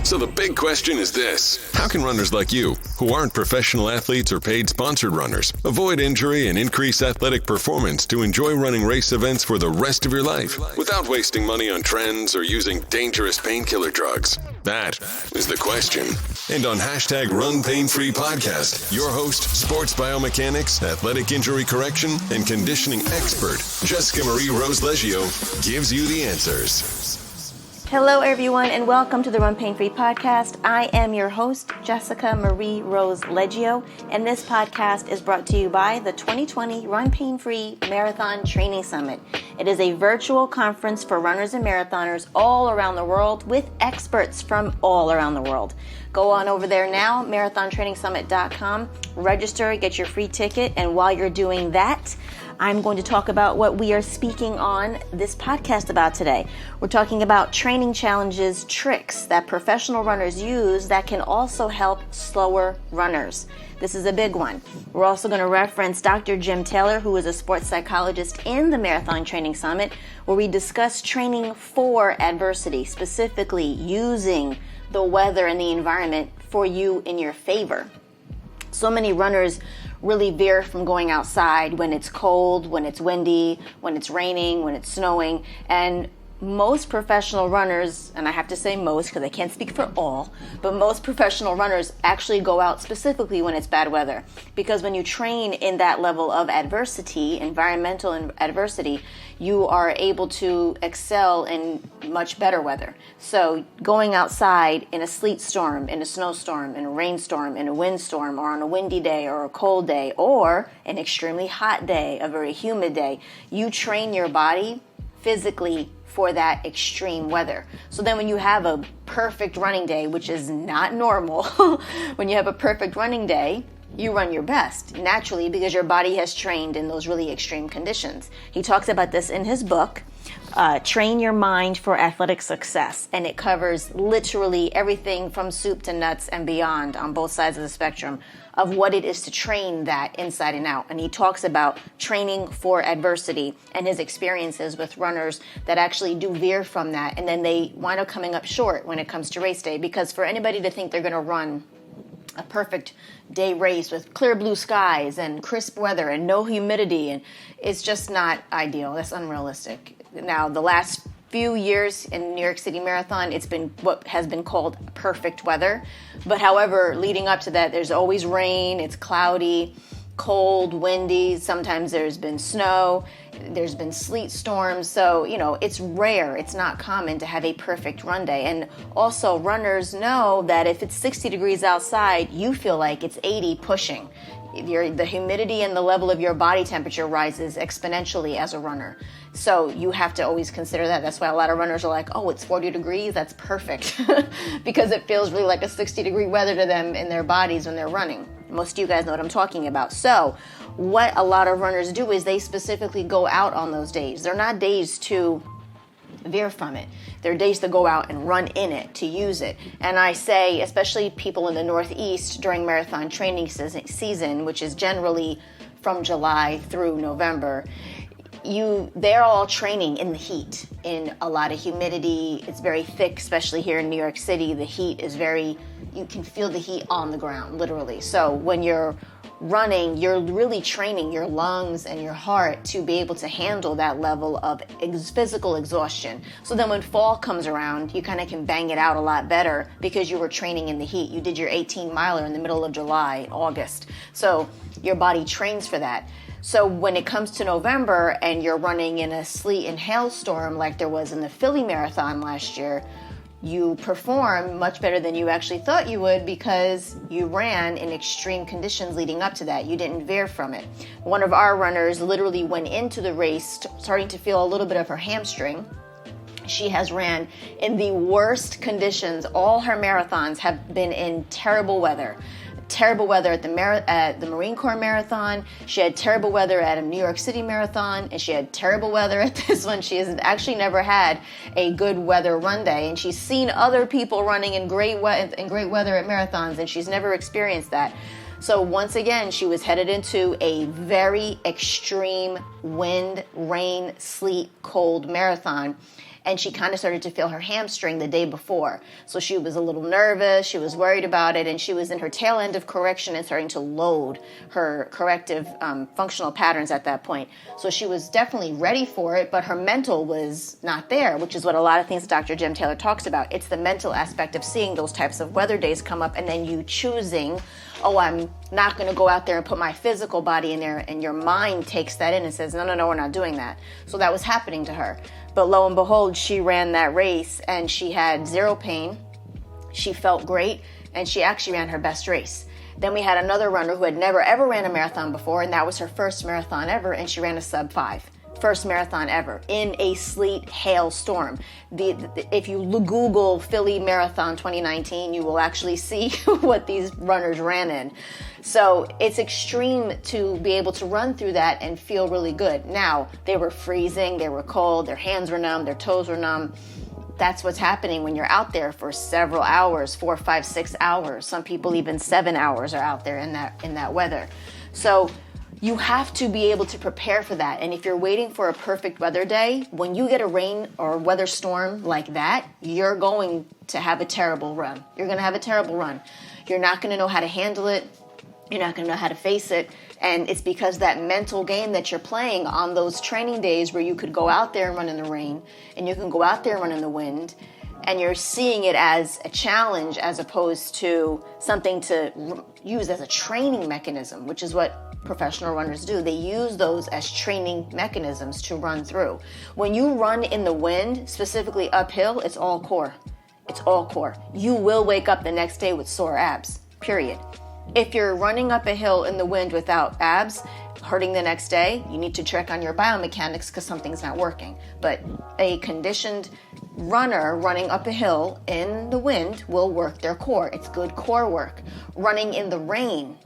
So the big question is this: how can runners like you, who aren't professional athletes or paid sponsored runners, avoid injury and increase athletic performance to enjoy running race events for the rest of your life without wasting money on trends or using dangerous painkiller drugs? That is the question. And on hashtag Run Pain Free Podcast, your host, sports biomechanics, athletic injury correction, and conditioning expert, Jessica Rose Leggio, gives you the answers. Hello, everyone, and welcome to the Run Pain Free Podcast. I am your host, Jessica Rose Leggio, and this podcast is brought to you by the 2020 Run Pain Free Marathon Training Summit. It is a virtual conference for runners and marathoners all around the world with experts from all around the world. Go on over there now, marathontrainingsummit.com, register, get your free ticket, and while you're doing that, I'm going to talk about what we are speaking on this podcast about today. We're talking about training challenges, tricks that professional runners use that can also help slower runners. This is a big one. We're also going to reference Dr. Jim Taylor, who is a sports psychologist in the Marathon Training Summit, where we discuss training for adversity, specifically using the weather and the environment for you in your favor. So many runners really veer from going outside when it's cold, when it's windy, when it's raining, when it's snowing. And most professional runners, and I have to say most because I can't speak for all, but most professional runners actually go out specifically when it's bad weather. Because when you train in that level of adversity, environmental adversity, you are able to excel in much better weather. So going outside in a sleet storm, in a snowstorm, in a rainstorm, in a windstorm, or on a windy day or a cold day, or an extremely hot day, a very humid day, you train your body physically for that extreme weather. So then when you have a perfect running day, which is not normal, when you have a perfect running day, you run your best naturally because your body has trained in those really extreme conditions. He talks about this in his book, Train Your Mind for Athletic Success, and it covers literally everything from soup to nuts and beyond on both sides of the spectrum of what it is to train that inside and out. And he talks about training for adversity and his experiences with runners that actually do veer from that, and then they wind up coming up short when it comes to race day. Because for anybody to think they're going to run a perfect day race with clear blue skies and crisp weather and no humidity, and it's just not ideal. That's unrealistic. Now, the last few years in New York City Marathon, it's been what has been called perfect weather. But however, leading up to that, there's always rain, it's cloudy, cold, windy, sometimes there's been snow, there's been sleet storms. So, it's rare, it's not common to have a perfect run day. And also runners know that if it's 60 degrees outside, you feel like it's 80 pushing. The humidity and the level of your body temperature rises exponentially as a runner. So you have to always consider that. That's why a lot of runners are like, oh, it's 40 degrees, that's perfect. Because it feels really like a 60-degree weather to them in their bodies when they're running. Most of you guys know what I'm talking about. So what a lot of runners do is they specifically go out on those days. They're not days to veer from it. They're days to go out and run in it, to use it. And I say, especially people in the Northeast during marathon training season, which is generally from July through November, they're all training in the heat, in a lot of humidity. It's very thick, especially here in New York City. The heat is you can feel the heat on the ground, literally. So when you're running, you're really training your lungs and your heart to be able to handle that level of physical exhaustion. So then when fall comes around, you kind of can bang it out a lot better because you were training in the heat. You did your 18-miler in the middle of July, August. So your body trains for that. So when it comes to November and you're running in a sleet and hailstorm like there was in the Philly Marathon last year, you perform much better than you actually thought you would because you ran in extreme conditions leading up to that. You didn't veer from it. One of our runners literally went into the race starting to feel a little bit of her hamstring. She has ran in the worst conditions. All her marathons have been in terrible weather. Terrible weather at the Marine Corps Marathon. She had terrible weather at a New York City Marathon, and she had terrible weather at this one. She has actually never had a good weather run day, and she's seen other people running in great weather at marathons, and she's never experienced that. So once again, she was headed into a very extreme wind, rain, sleet, cold marathon. and she kind of started to feel her hamstring the day before. So she was a little nervous, she was worried about it, and she was in her tail end of correction and starting to load her corrective functional patterns at that point. So she was definitely ready for it, but her mental was not there, which is what a lot of things Dr. Jim Taylor talks about. It's the mental aspect of seeing those types of weather days come up and then you choosing, oh, I'm not going to go out there and put my physical body in there, and your mind takes that in and says, no, we're not doing that. So that was happening to her. But lo and behold, she ran that race and she had zero pain. She felt great, and she actually ran her best race. Then we had another runner who had never ever ran a marathon before, and that was her first marathon ever, and she ran a sub 5. First marathon ever in a sleet hail storm. If you Google Philly Marathon 2019, you will actually see what these runners ran in. So it's extreme to be able to run through that and feel really good. Now, they were freezing, they were cold, their hands were numb, their toes were numb. That's what's happening when you're out there for several hours, 4, 5, 6 hours. Some people even 7 hours are out there in that weather. So you have to be able to prepare for that. And if you're waiting for a perfect weather day, when you get a rain or weather storm like that, you're going to have a terrible run. You're going to have a terrible run. You're not going to know how to handle it. You're not going to know how to face it. And it's because that mental game that you're playing on those training days where you could go out there and run in the rain, and you can go out there and run in the wind, and you're seeing it as a challenge as opposed to something to use as a training mechanism, which is what professional runners do. They use those as training mechanisms to run through. When you run in the wind, specifically uphill, it's all core. It's all core. You will wake up the next day with sore abs, period. If you're running up a hill in the wind without abs, hurting the next day, you need to check on your biomechanics because something's not working. But a conditioned runner running up a hill in the wind will work their core. It's good core work. Running in the rain,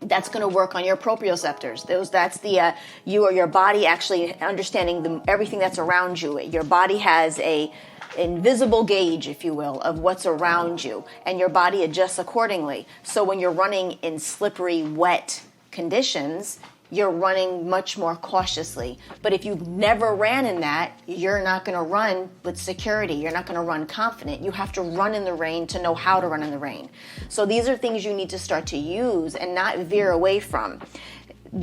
that's going to work on your proprioceptors. That's the you or your body actually understanding everything that's around you. Your body has a invisible gauge, if you will, of what's around you, and your body adjusts accordingly. So when you're running in slippery, wet conditions, you're running much more cautiously. But if you've never ran in that, you're not going to run with security. You're not going to run confident. You have to run in the rain to know how to run in the rain. So these are things you need to start to use and not veer away from.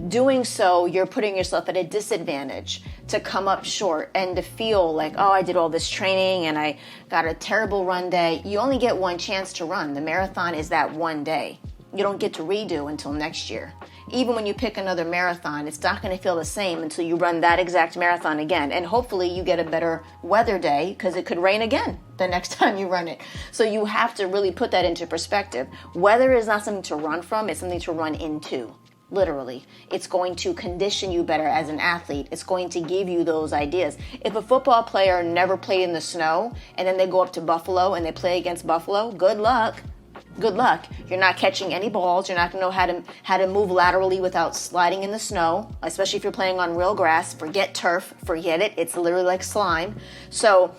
Doing so, you're putting yourself at a disadvantage to come up short and to feel like, oh, I did all this training and I got a terrible run day. You only get one chance to run. The marathon is that one day. You don't get to redo until next year. Even when you pick another marathon, it's not going to feel the same until you run that exact marathon again. And hopefully you get a better weather day because it could rain again the next time you run it. So you have to really put that into perspective. Weather is not something to run from, it's something to run into. Literally. It's going to condition you better as an athlete. It's going to give you those ideas. If a football player never played in the snow and then they go up to Buffalo and they play against Buffalo, good luck. Good luck. You're not catching any balls. You're not going to know how to move laterally without sliding in the snow, especially if you're playing on real grass. Forget turf. Forget it. It's literally like slime. So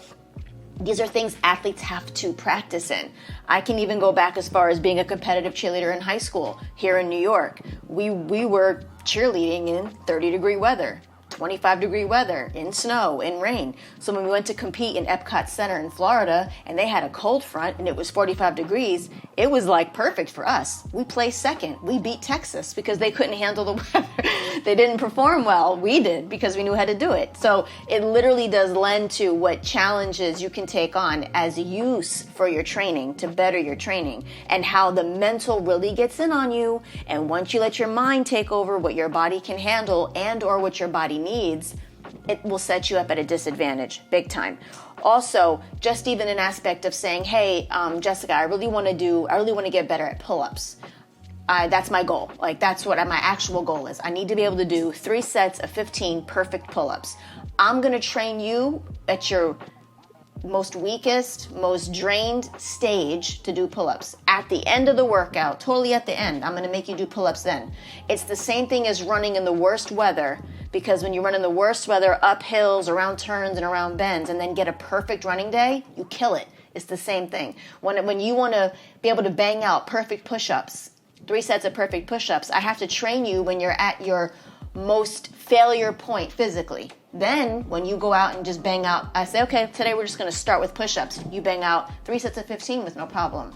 these are things athletes have to practice in. I can even go back as far as being a competitive cheerleader in high school here in New York. We were cheerleading in 30-degree weather, 25-degree weather, in snow, in rain. So when we went to compete in Epcot Center in Florida and they had a cold front and it was 45 degrees, it was like perfect for us. We placed second. We beat Texas because they couldn't handle the weather. They didn't perform well. We did because we knew how to do it. So it literally does lend to what challenges you can take on as use for your training to better your training and how the mental really gets in on you. And once you let your mind take over what your body can handle and or what your body needs, it will set you up at a disadvantage big time. Also, just even an aspect of saying, hey, Jessica, I really want to get better at pull-ups. That's my goal. Like, that's what my actual goal is. I need to be able to do 3 sets of 15 perfect pull-ups. I'm going to train you at your most weakest, most drained stage to do pull-ups. At the end of the workout, totally at the end, I'm going to make you do pull-ups then. It's the same thing as running in the worst weather, because when you run in the worst weather, up hills, around turns, and around bends, and then get a perfect running day, you kill it. It's the same thing. When you want to be able to bang out perfect push-ups, 3 sets of perfect push-ups, I have to train you when you're at your most failure point physically. Then when you go out and just bang out, I say, okay, today we're just going to start with push-ups. You bang out 3 sets of 15 with no problem.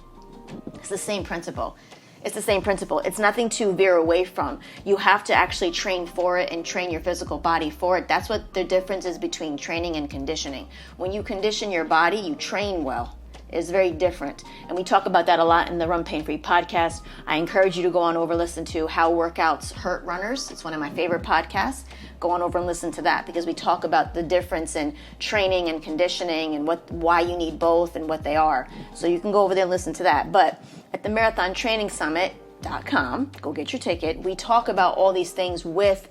It's the same principle. It's the same principle. It's nothing to veer away from. You have to actually train for it and train your physical body for it. That's what the difference is between training and conditioning. When you condition your body, you train well. It's very different. And we talk about that a lot in the Run Pain Free podcast. I encourage you to go on over and listen to How Workouts Hurt Runners. It's one of my favorite podcasts. Go on over and listen to that, because we talk about the difference in training and conditioning and why you need both and what they are. So you can go over there and listen to that. But at the marathontrainingsummit.com, go get your ticket. We talk about all these things with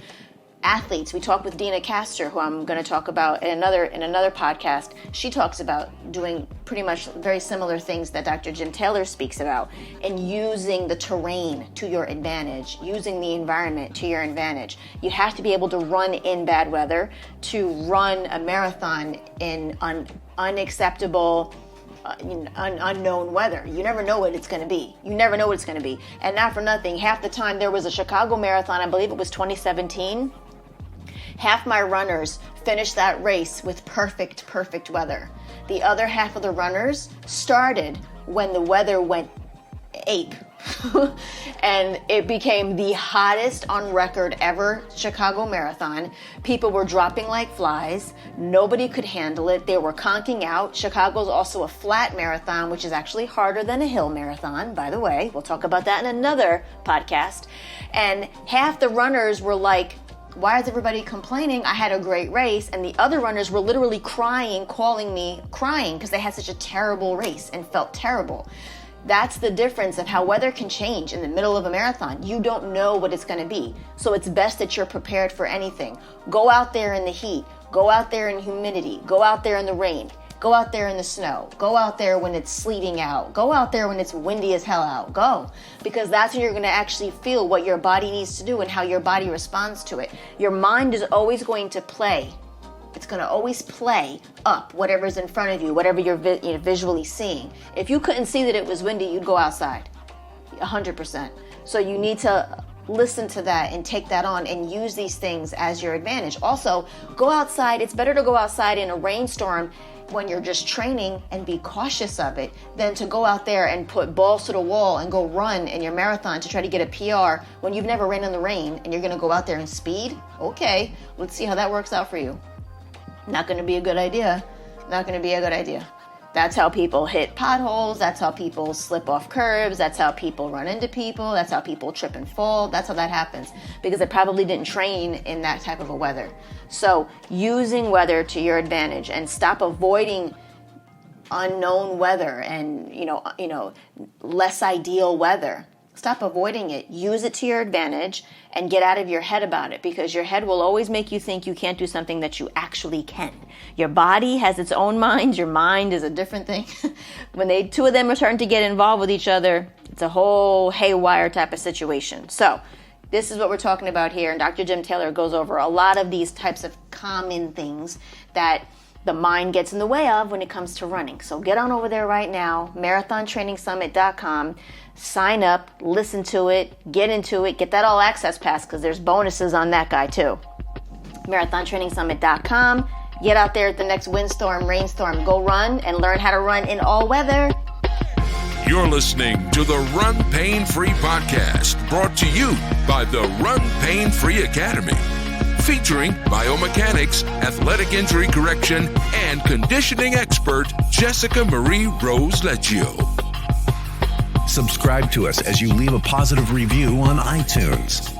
athletes. We talk with Dina Castor, who I'm going to talk about in another podcast. She talks about doing pretty much very similar things that Dr. Jim Taylor speaks about, and using the terrain to your advantage, using the environment to your advantage. You have to be able to run in bad weather, to run a marathon in unacceptable, unknown weather. You never know what it's going to be. You never know what it's going to be. And not for nothing, half the time there was a Chicago Marathon, I believe it was 2017. Half my runners finished that race with perfect weather. The other half of the runners started when the weather went ape. And it became the hottest on record ever Chicago Marathon. People were dropping like flies. Nobody could handle it. They were conking out. Chicago's also a flat marathon, which is actually harder than a hill marathon, by the way. We'll talk about that in another podcast. And half the runners were like, why is everybody complaining? I had a great race. And the other runners were literally crying, calling me crying, because they had such a terrible race and felt terrible. That's the difference of how weather can change in the middle of a marathon. You don't know what it's going to be. So it's best that you're prepared for anything. Go out there in the heat. Go out there in humidity. Go out there in the rain. Go out there in the snow. Go out there when it's sleeting out. Go out there when it's windy as hell out. Go. Because that's when you're going to actually feel what your body needs to do and how your body responds to it. Your mind is always going to play. It's going to always play up whatever's in front of you, whatever you're visually seeing. If you couldn't see that it was windy, you'd go outside. 100%. So you need to listen to that and take that on and use these things as your advantage. Also, go outside. It's better to go outside in a rainstorm when you're just training and be cautious of it than to go out there and put balls to the wall and go run in your marathon to try to get a PR when you've never ran in the rain and you're going to go out there and speed. Okay, let's see how that works out for you. Not going to be a good idea. Not going to be a good idea. That's how people hit potholes. That's how people slip off curbs. That's how people run into people. That's how people trip and fall. That's how that happens, because they probably didn't train in that type of a weather. So using weather to your advantage, and stop avoiding unknown weather and less ideal weather. Stop avoiding it. Use it to your advantage and get out of your head about it, because your head will always make you think you can't do something that you actually can. Your body has its own mind. Your mind is a different thing. When two of them are starting to get involved with each other, it's a whole haywire type of situation. So this is what we're talking about here. And Dr. Jim Taylor goes over a lot of these types of common things that the mind gets in the way of when it comes to running. So get on over there right now, marathontrainingsummit.com. Sign up, listen to it, get into it, get that all access pass, because there's bonuses on that guy too. Marathontrainingsummit.com. Get out there at the next windstorm, rainstorm. Go run and learn how to run in all weather. You're listening to the Run Pain Free podcast, brought to you by the Run Pain Free Academy, featuring biomechanics, athletic injury correction, and conditioning expert Jessica Rose Leggio. Subscribe to us as you leave a positive review on iTunes.